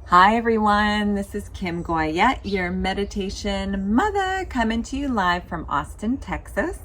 Hi everyone, this is Kim Goyette, your meditation mother, coming to you live from Austin, Texas.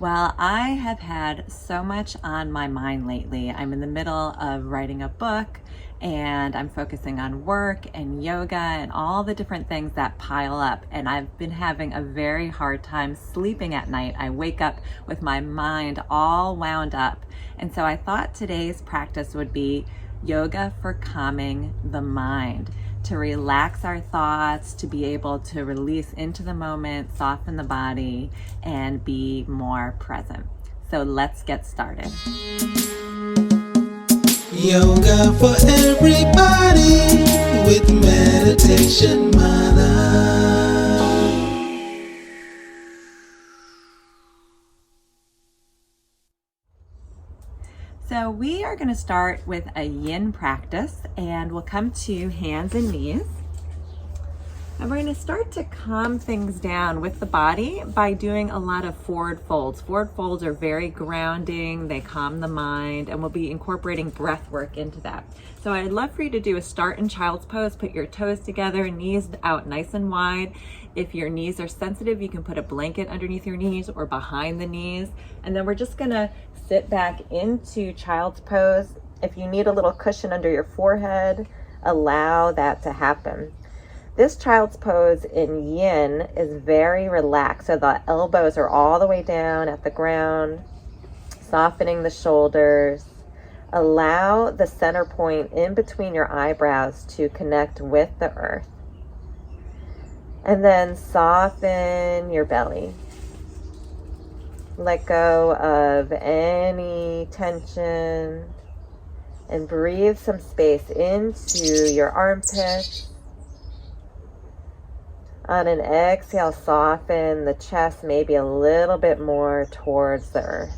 Well, I have had so much on my mind lately. I'm in the middle of writing a book and I'm focusing on work and yoga and all the different things that pile up. And I've been having a very hard time sleeping at night. I wake up with my mind all wound up. And so I thought today's practice would be yoga for calming the mind, to relax our thoughts, to be able to release into the moment, soften the body, and be more present. So let's get started. Yoga for everybody with Meditation Mutha. So we are going to start with a yin practice, and we'll come to hands and knees. And we're going to start to calm things down with the body by doing a lot of forward folds. Forward folds are very grounding, they calm the mind, and we'll be incorporating breath work into that. So I'd love for you to do a start in child's pose. Put your toes together, knees out nice and wide. If your knees are sensitive, you can put a blanket underneath your knees or behind the knees. And then we're just going to sit back into child's pose. If you need a little cushion under your forehead, allow that to happen. This child's pose in yin is very relaxed. So the elbows are all the way down at the ground, softening the shoulders. Allow the center point in between your eyebrows to connect with the earth. And then soften your belly. Let go of any tension and breathe some space into your armpits. On an exhale, soften the chest maybe a little bit more towards the earth.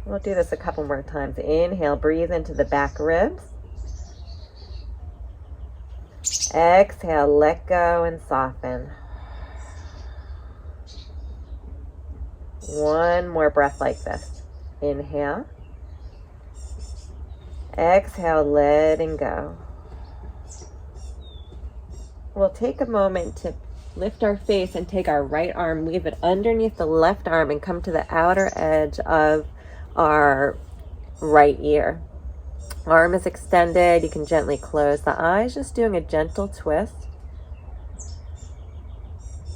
We'll do this a couple more times. Inhale, breathe into the back ribs. Exhale, let go and soften. One more breath like this. Inhale. Exhale, letting go. We'll take a moment to lift our face and take our right arm, weave it underneath the left arm and come to the outer edge of our right ear. Arm is extended. You can gently close the eyes, just doing a gentle twist.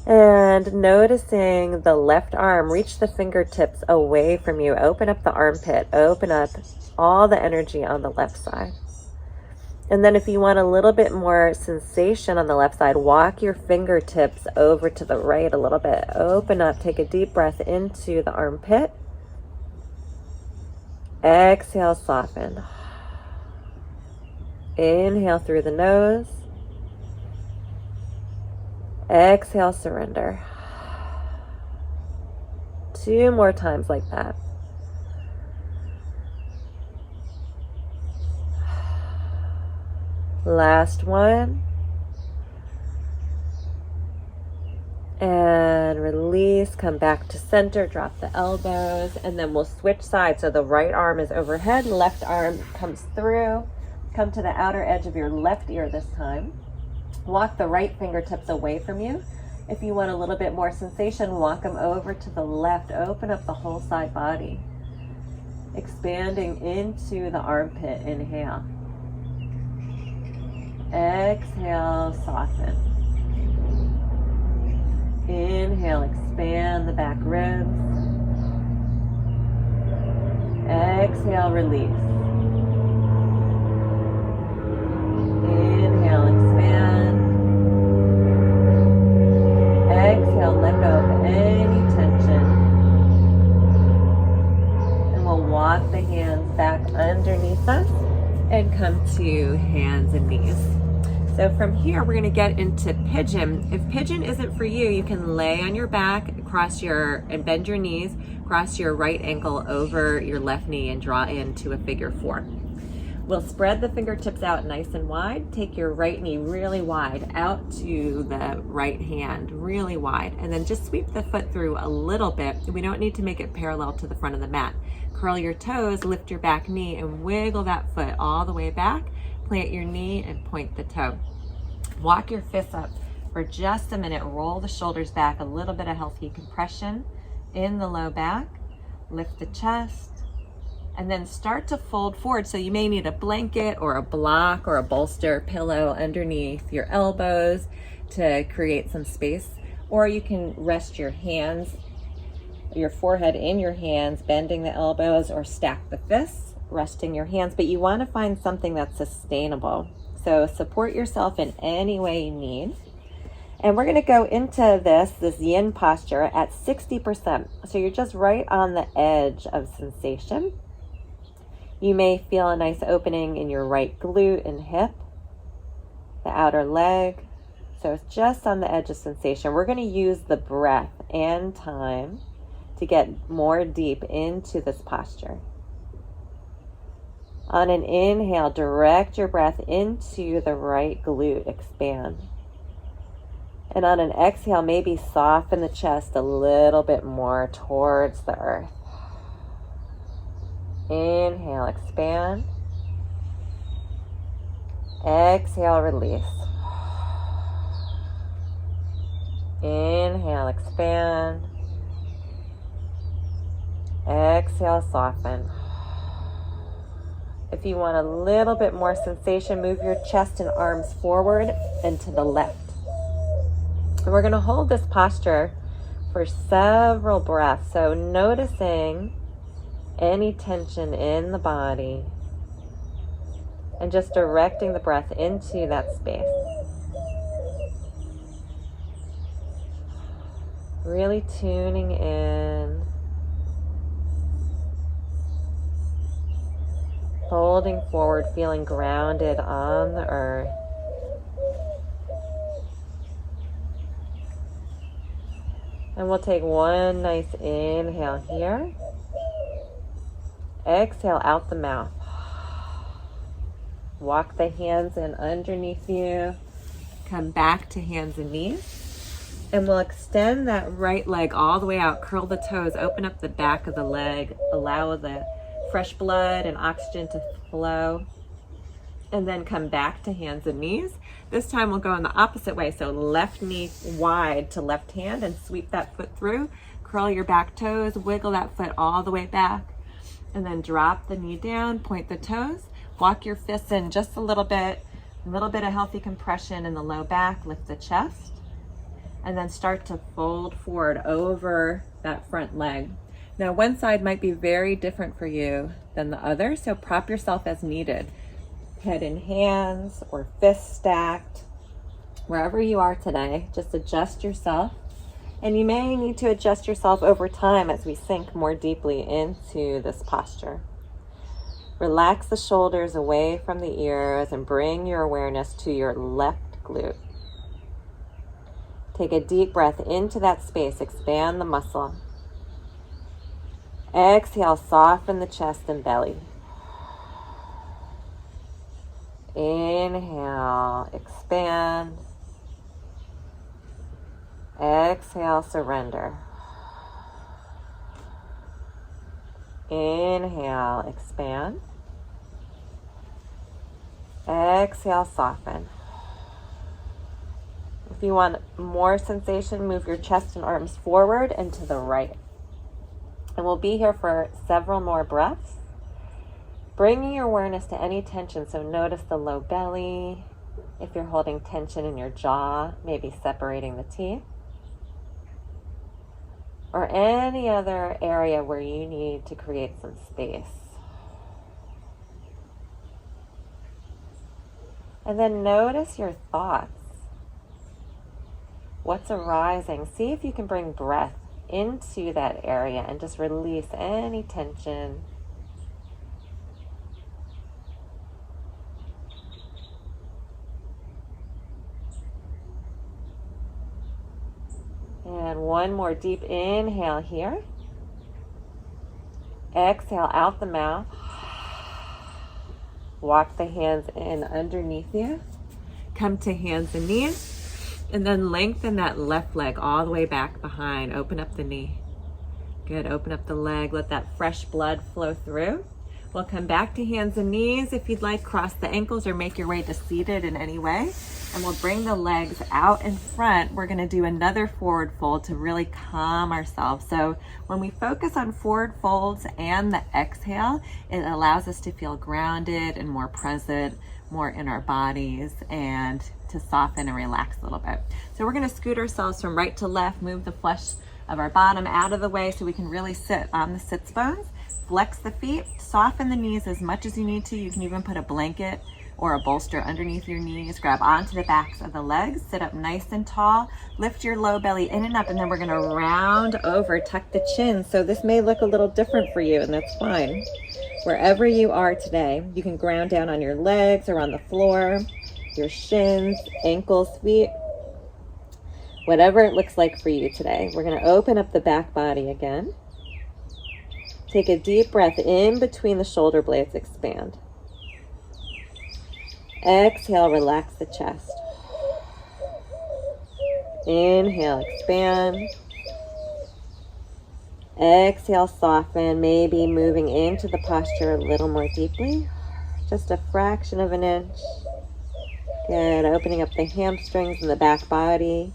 And noticing the left arm, reach the fingertips away from you. Open up the armpit. Open up all the energy on the left side. And then if you want a little bit more sensation on the left side, walk your fingertips over to the right a little bit. Open up. Take a deep breath into the armpit. Exhale, soften. Inhale through the nose. Exhale, surrender. 2 more times like that. Last one. And release, come back to center, drop the elbows, and then we'll switch sides. So the right arm is overhead, left arm comes through. Come to the outer edge of your left ear this time. Walk the right fingertips away from you. If you want a little bit more sensation, walk them over to the left. Open up the whole side body. Expanding into the armpit. Inhale. Exhale, soften. Inhale, expand the back ribs. Exhale, release. Inhale, expand. Exhale, let go of any tension. And we'll walk the hands back underneath us and come to hands and knees. So from here, we're going to get into Pigeon. If Pigeon isn't for you, you can lay on your back, and bend your knees, cross your right ankle over your left knee and draw into a figure 4. We'll spread the fingertips out nice and wide. Take your right knee really wide out to the right hand, really wide. And then just sweep the foot through a little bit. We don't need to make it parallel to the front of the mat. Curl your toes, lift your back knee, and wiggle that foot all the way back. Plant your knee and point the toe. Walk your fists up for just a minute. Roll the shoulders back, a little bit of healthy compression in the low back. Lift the chest, and then start to fold forward. So you may need a blanket or a block or a bolster pillow underneath your elbows to create some space. Or you can rest your hands, your forehead in your hands, bending the elbows, or stack the fists, resting your hands. But you want to find something that's sustainable. So support yourself in any way you need. And we're going to go into this yin posture at 60%. So you're just right on the edge of sensation. You may feel a nice opening in your right glute and hip, the outer leg. So it's just on the edge of sensation. We're going to use the breath and time to get more deep into this posture. On an inhale, direct your breath into the right glute, expand. And on an exhale, maybe soften the chest a little bit more towards the earth. Inhale, expand. Exhale, release. Inhale, expand. Exhale, soften. If you want a little bit more sensation, move your chest and arms forward and to the left. And we're going to hold this posture for several breaths. So noticing any tension in the body and just directing the breath into that space. Really tuning in. Folding forward, feeling grounded on the earth. And we'll take one nice inhale here. Exhale out the mouth. Walk the hands in underneath you. Come back to hands and knees. And we'll extend that right leg all the way out. Curl the toes, open up the back of the leg. Allow the fresh blood and oxygen to flow. And then come back to hands and knees. This time we'll go in the opposite way. So left knee wide to left hand and sweep that foot through. Curl your back toes, wiggle that foot all the way back. And then drop the knee down, point the toes. Walk your fists in just a little bit of healthy compression in the low back. Lift the chest. And then start to fold forward over that front leg. Now one side might be very different for you than the other, so prop yourself as needed. Head in hands or fists stacked. Wherever you are today, just adjust yourself. And you may need to adjust yourself over time as we sink more deeply into this posture. Relax the shoulders away from the ears and bring your awareness to your left glute. Take a deep breath into that space, expand the muscle. Exhale, soften the chest and belly. Inhale, expand. Exhale, surrender. Inhale, expand. Exhale, soften. If you want more sensation, move your chest and arms forward and to the right. And we'll be here for several more breaths. Bringing your awareness to any tension. So notice the low belly. If you're holding tension in your jaw, maybe separating the teeth. Or any other area where you need to create some space. And then notice your thoughts. What's arising? See if you can bring breath into that area and just release any tension. And one more deep inhale here. Exhale out the mouth. Walk the hands in underneath you. Come to hands and knees. And then lengthen that left leg all the way back behind. Open up the knee. Good. Open up the leg. Let that fresh blood flow through. We'll come back to hands and knees. If you'd like, cross the ankles or make your way to seated in any way. And we'll bring the legs out in front. We're gonna do another forward fold to really calm ourselves. So when we focus on forward folds and the exhale, it allows us to feel grounded and more present, more in our bodies, and to soften and relax a little bit. So we're gonna scoot ourselves from right to left, move the flesh of our bottom out of the way so we can really sit on the sits bones. Flex the feet, soften the knees as much as you need to. You can even put a blanket or a bolster underneath your knees. Grab onto the backs of the legs, sit up nice and tall, lift your low belly in and up, and then we're gonna round over, tuck the chin. So this may look a little different for you, and that's fine. Wherever you are today, you can ground down on your legs or on the floor, your shins, ankles, feet, whatever it looks like for you today. We're gonna open up the back body again. Take a deep breath in between the shoulder blades, expand. Exhale, relax the chest. Inhale, expand. Exhale, soften, maybe moving into the posture a little more deeply. Just a fraction of an inch. Good, opening up the hamstrings and the back body.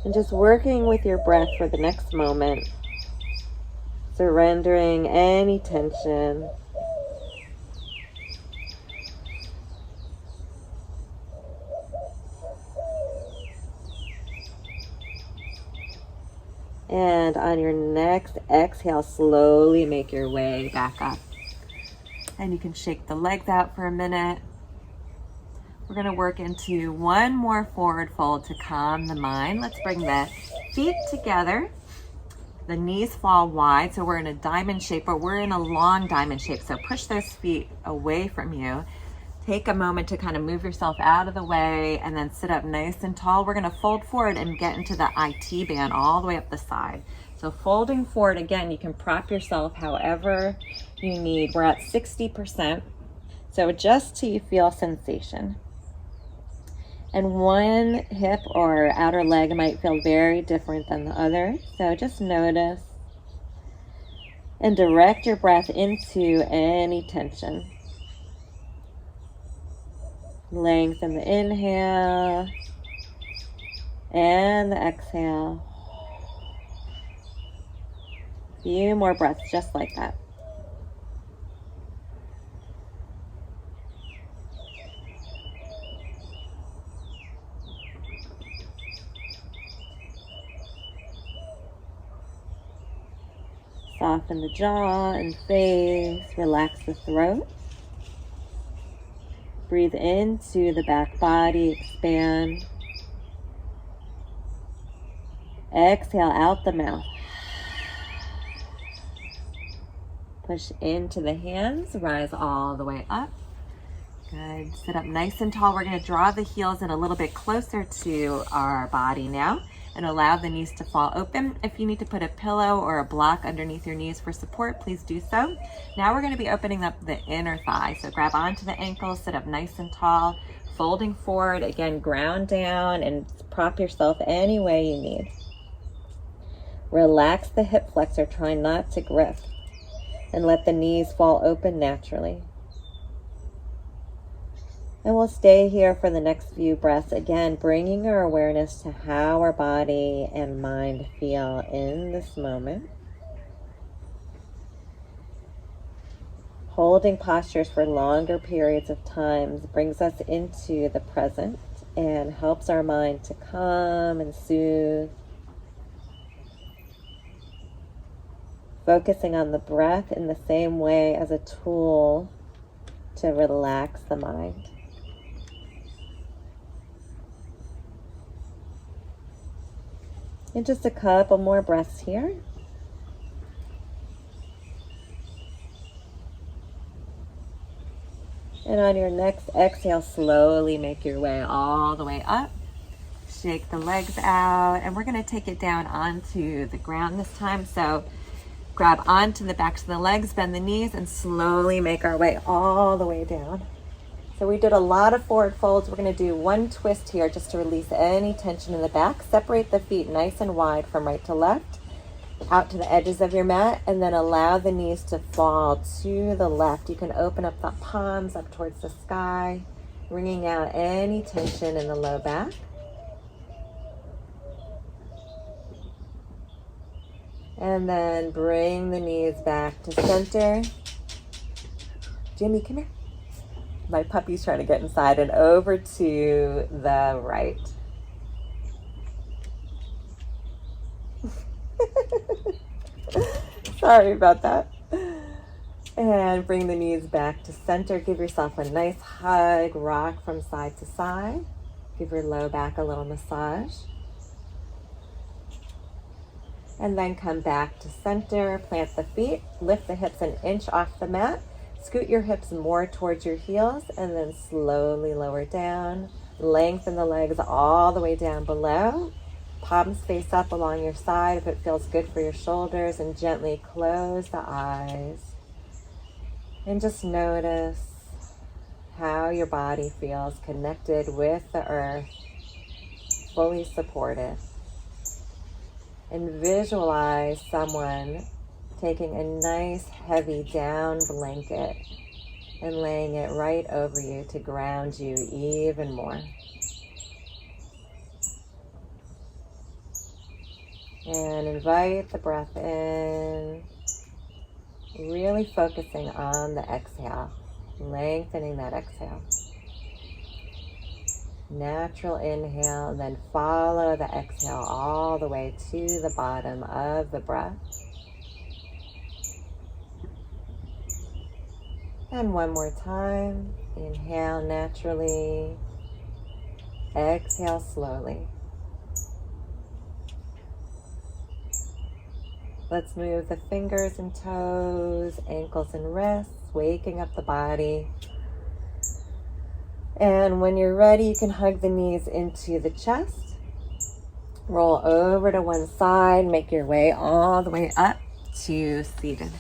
And just working with your breath for the next moment. Surrendering any tension. And on your next exhale, slowly make your way back up. And you can shake the legs out for a minute. We're going to work into one more forward fold to calm the mind. Let's bring the feet together. The knees fall wide, so we're in a diamond shape, but we're in a long diamond shape. So push those feet away from you. Take a moment to kind of move yourself out of the way and then sit up nice and tall. We're gonna fold forward and get into the IT band all the way up the side. So folding forward, again, you can prop yourself however you need. We're at 60%. So adjust till you feel sensation. And one hip or outer leg might feel very different than the other. So just notice and direct your breath into any tension. Lengthen the inhale and the exhale. Few more breaths just like that. Soften the jaw and face, relax the throat. Breathe into the back body, expand. Exhale out the mouth. Push into the hands, rise all the way up. Good, sit up nice and tall. We're gonna draw the heels in a little bit closer to our body now and allow the knees to fall open. If you need to put a pillow or a block underneath your knees for support, please do so. Now we're gonna be opening up the inner thigh. So grab onto the ankles, sit up nice and tall, folding forward. Again, ground down and prop yourself any way you need. Relax the hip flexor, try not to grip, and let the knees fall open naturally. And we'll stay here for the next few breaths. Again, bringing our awareness to how our body and mind feel in this moment. Holding postures for longer periods of time brings us into the present and helps our mind to calm and soothe. Focusing on the breath in the same way as a tool to relax the mind. And just a couple more breaths here. And on your next exhale, slowly make your way all the way up. Shake the legs out, and we're gonna take it down onto the ground this time. So grab onto the backs of the legs, bend the knees, and slowly make our way all the way down. So we did a lot of forward folds. We're gonna do one twist here just to release any tension in the back. Separate the feet nice and wide from right to left. out to the edges of your mat, and then allow the knees to fall to the left. You can open up the palms up towards the sky, wringing out any tension in the low back. And then bring the knees back to center. Jimmy, come here. My puppy's trying to get inside, and over to the right. Sorry about that. And bring the knees back to center. Give yourself a nice hug. Rock from side to side. Give your low back a little massage. And then come back to center. Plant the feet. Lift the hips an inch off the mat. Scoot your hips more towards your heels, and then slowly lower down. Lengthen the legs all the way down below. Palms face up along your side if it feels good for your shoulders, and gently close the eyes. And just notice how your body feels connected with the earth, fully supported. And visualize someone taking a nice heavy down blanket and laying it right over you to ground you even more. And invite the breath in, really focusing on the exhale, lengthening that exhale. Natural inhale, and then follow the exhale all the way to the bottom of the breath. And one more time. Inhale naturally. Exhale slowly. Let's move the fingers and toes, ankles and wrists, waking up the body. And when you're ready, you can hug the knees into the chest. Roll over to one side, make your way all the way up to seated.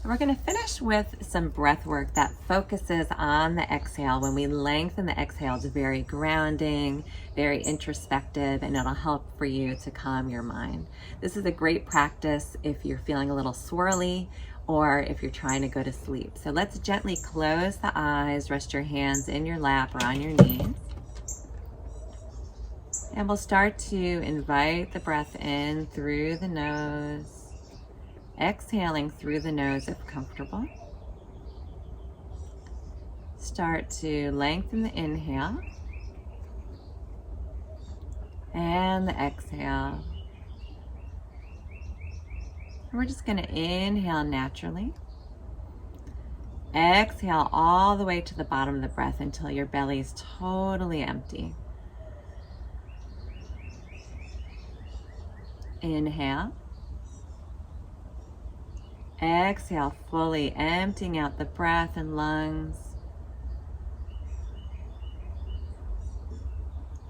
And we're going to finish with some breath work that focuses on the exhale. When we lengthen the exhale, it's very grounding, very introspective, and it'll help for you to calm your mind. This is a great practice if you're feeling a little swirly or if you're trying to go to sleep. So let's gently close the eyes, rest your hands in your lap or on your knees. And we'll start to invite the breath in through the nose. Exhaling through the nose if comfortable. Start to lengthen the inhale and the exhale. And we're just going to inhale naturally. Exhale all the way to the bottom of the breath until your belly is totally empty. Inhale. Exhale, fully emptying out the breath and lungs.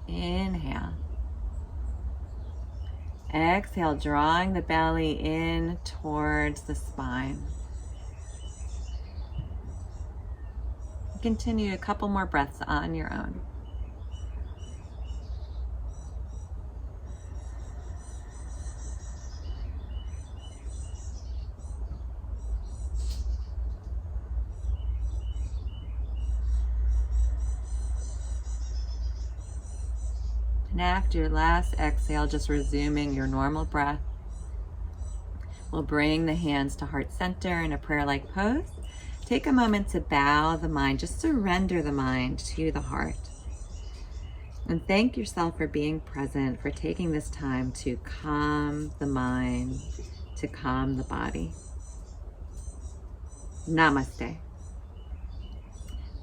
Inhale. Exhale, drawing the belly in towards the spine. Continue a couple more breaths on your own. And after your last exhale, just resuming your normal breath. We'll bring the hands to heart center in a prayer-like pose. Take a moment to bow the mind, just surrender the mind to the heart. And thank yourself for being present, for taking this time to calm the mind, to calm the body. Namaste.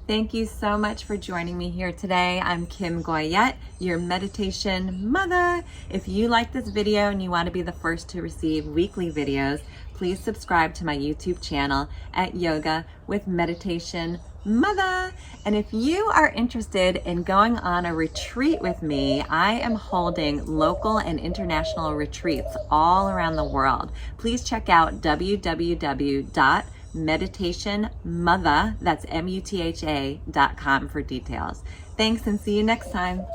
Thank you so much for joining me here today. I'm Kim Goyette, your meditation mother. If you like this video and you want to be the first to receive weekly videos, please subscribe to my YouTube channel at Yoga with Meditation Mutha. And if you are interested in going on a retreat with me, I am holding local and international retreats all around the world. Please check out www.meditationmutha, that's MUTHA.com for details. Thanks and see you next time.